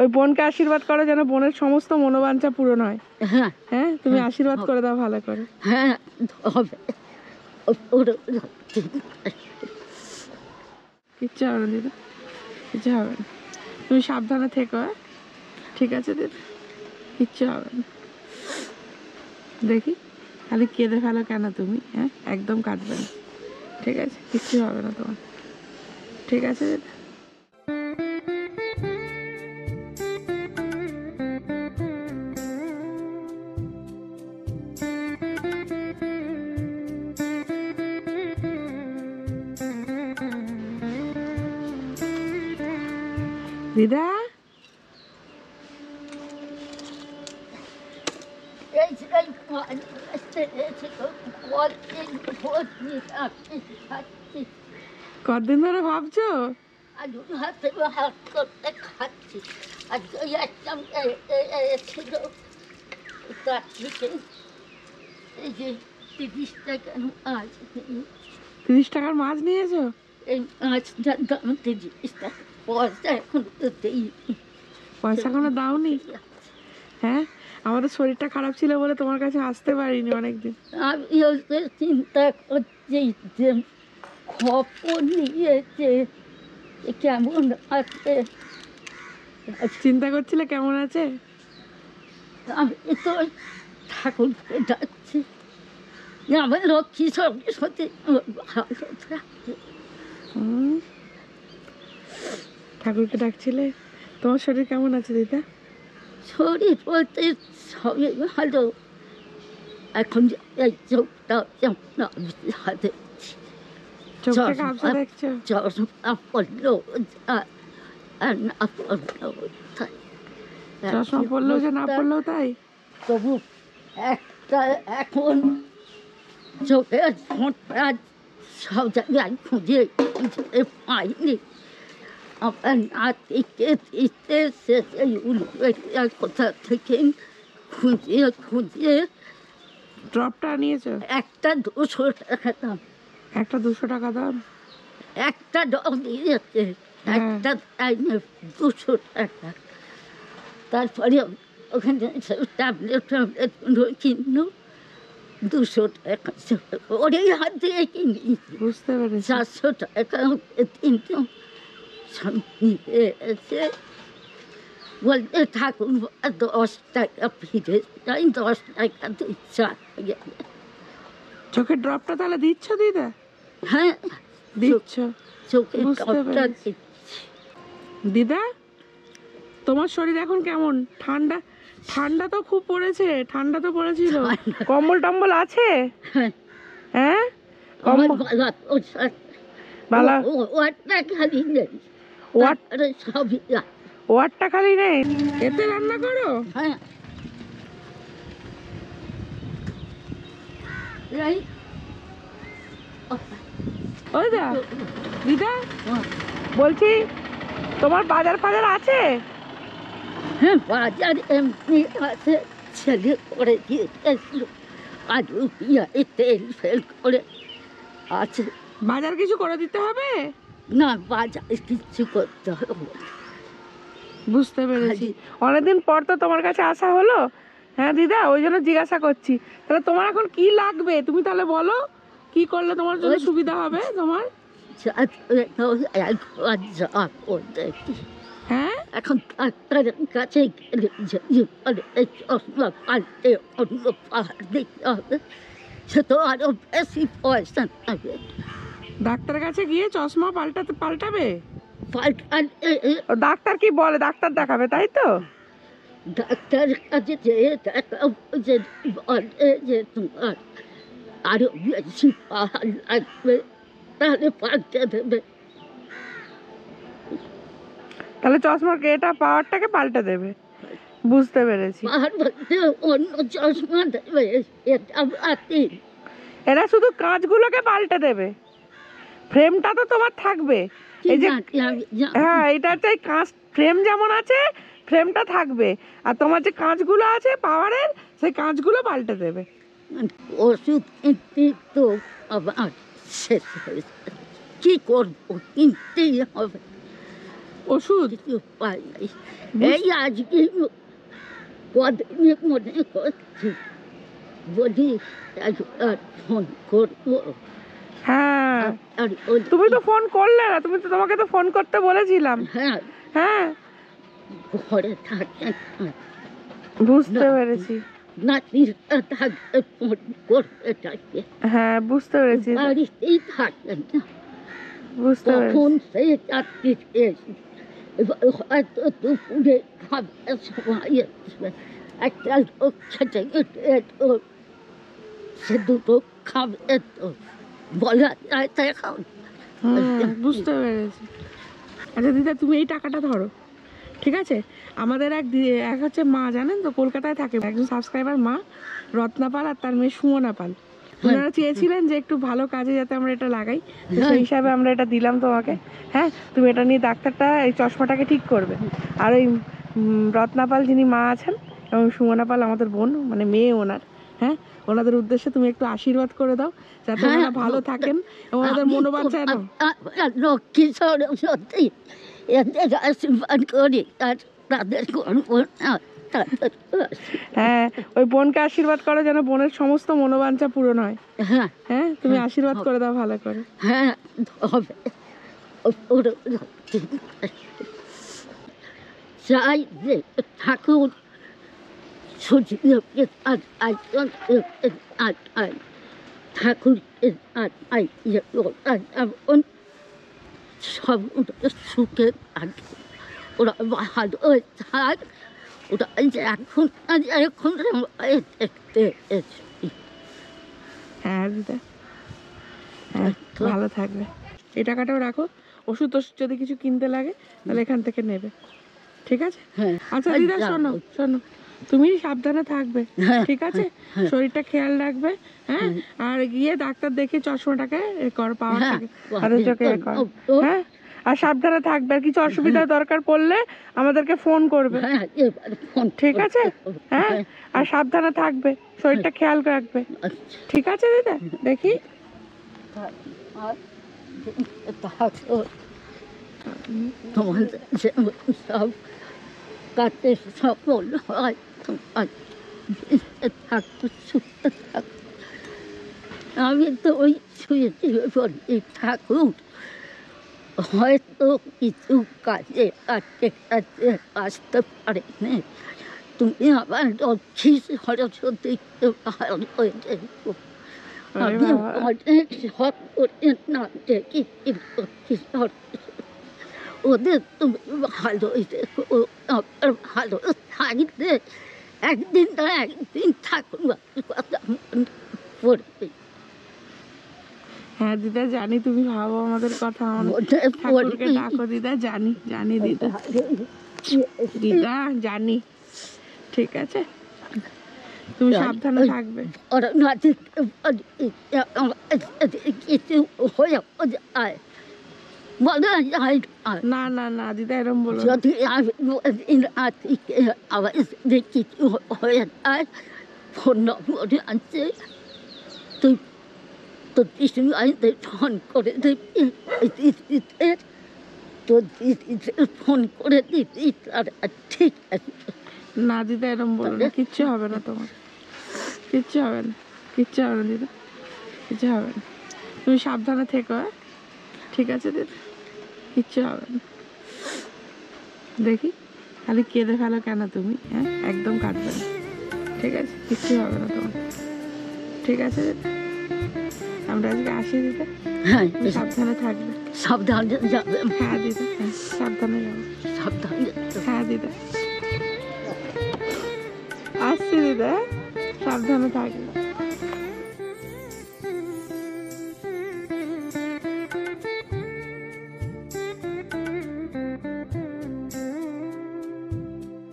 ওই বোনকে আশীর্বাদ করো যেন বোনের সমস্ত মনোবাঞ্ছা পূরণ হয়। হ্যাঁ হ্যাঁ, তুমি আশীর্বাদ করে দাও ভালো করে। হ্যাঁ হবে। কিচ্ছু হবে না দিদা, কিচ্ছু হবে না, তুমি সাবধানে থেকো। হ্যাঁ ঠিক আছে দিদা, কিচ্ছু হবে না। দেখি খালি কেঁদে ফেলো কেন তুমি? হ্যাঁ একদম কাঁদবে না, ঠিক আছে? কিচ্ছু হবে না তোমার, ঠিক আছে দিদা? দিদা কতদিন ধরে ভাবছো? হাত করতে খাচ্ছি। আজকে একদম ছিল তার থেকে এই যে 30 টাকা মাছ 30 টাকার মাছ নিয়েছো? এই মাছটার দাম 30 টাকা। পয়সা এখন তো দেইনি। পয়সা কোনো দাওনি? হ্যাঁ আমাদের শরীরটা খারাপ ছিল বলে তোমার কাছে আসতে পারিনি অনেকদিন। আমি চিন্তা করছি যে খবর নিয়েছে কেমন আছে। চিন্তা করছিলে কেমন আছে? আমি তো ঠাকুরকে ডাকছি আমার লক্ষ্মী সরস্বতী ভালো থাকে। ঠাকুরকে ডাকছিলে? তোমার শরীর কেমন আছে দিদা? শরীর বলতে সবই ভালো। এখন এই চোখটা চোখটা কাপসা দেখছো? চশমা পড়লো আর না পড়লো চশমা পড়লেও যে না পড়লেও তাই? তবু একটা এখন চোখের ফোঁটা সব জায়গায় খুঁজে খুঁজে পাইনি। আমার নাতিকে দিতে সে কোথা থেকে খুঁজিয়ে খুঁজিয়ে ড্রপটা নিয়েছো? একটা 200 টাকা দাম। একটা 200 টাকা দাম? একটা ডব দিয়েছে, একটা 200 টাকা। তারপরে ওখানে ট্যাবলেট ট্যাবলেট কিনলো 200 টাকা। ওরে হাত দিয়ে কিনি। বুঝতে পেরেছি। 400 টাকা তিনটে নিয়ে এসে বলতে ঠাকুর 10 টাকা ফিরে যাই, 10 টাকা 2-4 গেলে। চোখের ড্রপটা তাহলে দিচ্ছ দিদা? হ্যাঁ দিচ্ছ? চোখের বুঝতে ড্রপটা পেরেছি। দিদা তোমার শরীর এখন কেমন? ঠান্ডা ঠান্ডা তো খুব পড়েছে, ঠান্ডা তো পড়েছিল। কম্বল টম্বল আছে? হ্যাঁ আমার কম্বল বালা বালা ওয়াটটা খালি নেই, ওয়াট সবই ওয়াটটা খালি নেই? এতে রান্না করো? হ্যাঁ এই ওই দা দিদা বলছি তোমার বাজার ফাজার আছে? হ্যাঁ বাজার এমনি আছে, ছেলে করে দিয়ে এসলো আলু পেঁয়াজ তেল ফেল করে আছে। বাজার কিছু করে দিতে হবে? না বাজার কিচ্ছু করতে হবে। বুঝতে পেরেছি। অনেকদিন পর তো তোমার কাছে আসা হলো। হ্যাঁ দিদা ওই জন্য জিজ্ঞাসা করছি। তাহলে তোমার এখন কি লাগবে তুমি তাহলে বলো, কি করলে তোমার জন্য সুবিধা হবে তোমার? হ্যাঁ এখন ডাক্তারের কাছে গেলে চশমা পাল্টে অন্য পাহাড় দিতে হবে, সে তো আরো বেশি পয়সা নেবে। ডাক্তারের কাছে গিয়ে চশমা পাল্টাবে? পাল্টালে ডাক্তার কি বলে? ডাক্তার দেখাবে তাই তো? ডাক্তারের কাছে যেয়ে দেখাবো যে বলে যে তোমার আরো বেশি পাহাড় লাগবে, তাহলে পাল্টে দেবে। তাহলে চশমার এটা পাওয়ারটাকে পাল্টে দেবে। বুঝতে পেরেছি। পাহাড় বলতে অন্য চশমা দেবে, এটা বাতিল। এরা শুধু কাঁচগুলোকে পাল্টে দেবে, ফ্রেমটা তো তোমার থাকবে। এই যে হ্যাঁ এটা হচ্ছে কাঁচ ফ্রেম যেমন আছে ফ্রেমটা থাকবে, আর তোমার যে কাঁচগুলো আছে পাওয়ারের সেই কাঁচগুলো পাল্টে দেবে। ওষুধ কিনতে তো আবার শেষ হয়েছে, কি করবো, কিনতেই হবে। ওষুধ? কিছু পাই নাই। এই আজকে কদিনের মনে করছি বলি একবার ফোন করবো। হ্যাঁ, আর ওই তুমি তো ফোন করলে না, তোমাকে তো ফোন করতে বলেছিলাম। হ্যাঁ হ্যাঁ, ঘরে থাকে বুঝতে পেরেছি। নাতিরা থাকলে ফোন করবে তাকে, হ্যাঁ, বুঝতে পেরেছি, বাড়িতেই থাকেন না। বুঝতে পেরেছি। কখন সে চাকরি খেয়েছে, এবার হয়তো দুপুরে খাবার সময় আসবে, একটা লোক খেতে গেলে তো সে দুটো খাবে তো, বলা যায় তো এখন। বুঝতে পেরেছি। আচ্ছা দিদা, তুমি এই টাকাটা ধরো, ঠিক আছে? আমাদের এক হচ্ছে মা, জানেন তো, কলকাতায় থাকে, একজন সাবস্ক্রাইবার মা, রত্না পাল, আর তার মেয়ে সুমনা পাল। ওনারা চেয়েছিলেন যে একটু ভালো কাজে যাতে আমরা এটা লাগাই, তো সেই হিসাবে আমরা এটা দিলাম তোমাকে। হ্যাঁ, তুমি এটা নিয়ে ডাক্তারটা এই চশমাটাকে ঠিক করবে। আর ওই রত্না পাল যিনি মা আছেন, এবং সুমনা পাল আমাদের বোন, মানে মেয়ে ওনার, হ্যাঁ, ওনাদের উদ্দেশ্যে তুমি একটু আশীর্বাদ করে দাও যাতে ওনারা ভালো থাকেন এবং ওনাদের মনোবাঞ্ছা। লক্ষ্মী সরস্বতী এদের আশীর্বাদ করি, আর তাদের করবো না। হ্যাঁ, ওই বোনকে আশীর্বাদ করো যেন বোনের সমস্ত মনোবাঞ্ছা পূরণ হয়। হ্যাঁ হ্যাঁ, তুমি আশীর্বাদ করে দাও ভালো করে। হ্যাঁ হবে। চাই যে ঠাকুর ঠাকুরের সব সুখে থাকে, ওরা ভালো থাক, ওরা এখন এখন দেখতে এসেছি। হ্যাঁ দিদা, হ্যাঁ, ভালো থাকবে। এই টাকাটাও রাখো, ওষুধ যদি কিছু কিনতে লাগে তাহলে এখান থেকে নেবে, ঠিক আছে? হ্যাঁ আচ্ছা দিদা, শোনো শোনো, তুমি সাবধানে থাকবে, ঠিক আছে? শরীরটা খেয়াল রাখবে, হ্যাঁ, আর গিয়ে ডাক্তার দেখে চশমাটাকে পাওয়ারটাকে হাতের চোখে কর, হ্যাঁ, আর সাবধানে থাকবে। আর কিছু অসুবিধা দরকার পড়লে আমাদেরকে ফোন করবে, ঠিক আছে? হ্যাঁ, আর সাবধানে থাকবে, শরীরটা খেয়াল রাখবে, ঠিক আছে দিদা? দেখি তোমাদের সব কাছে সফল হয়, থাকতো সুস্থ থাকতো। আমি তো ওই শুয়েছি বলি ঠাকুর হয়তো কিছু কাজে কাছে কাছে আসতে পারেনি, তুমি আমার লক্ষ্মী সরস্বতীকে ভালো করে দেখো। আমি অনেক শখ করে না দেখি লক্ষ্মী সরস্বতী, ওদের তুমি ভালোই দেখো, আমার ভালো থাকলে একদিন না একদিন ঠাকুর কথা পড়বে। হ্যাঁ দিদা, জানি তুমি ভাবো আমাদের কথা, আমাদের ঠাকুরকে ডাকো দিদা, জানি জানি দিদা, দিদা জানি, ঠিক আছে? তুমি সাবধানে থাকবে। কিছু হয়ে যায় বলা যায় না না না দিদা, এরকম বলো না। যদি আবার কিছু হয়ে যায়, ফোন নম্বরে আছে, তুই তোর দিদিমাইদের ফোন করে দিবি, তোর দিদিদের ফোন করে দিবি, তারা ঠিক আছে। না দিদা, এরকম বলো না, কিচ্ছু হবে না তোমার, কিচ্ছু হবে না, কিচ্ছু হবে না দিদা, কিচ্ছু হবে না। তুমি সাবধানে থেকো, হ্যাঁ, ঠিক আছে দিদা? কিচ্ছু হবে না। দেখি, খালি কেঁদে ফেলো কেন তুমি? হ্যাঁ, একদম কাঁদবে না, ঠিক আছে? কিচ্ছু হবে না তোমার, ঠিক আছে দিদা? আমরা আজকে আসি দিদা, হ্যাঁ সাবধানে থাকবে। সাবধানে যাবে। হ্যাঁ দিদা, হ্যাঁ, সাবধানে যাবো। সাবধানে হ্যাঁ দিদা, আসছি দিদা, সাবধানে থাকবে।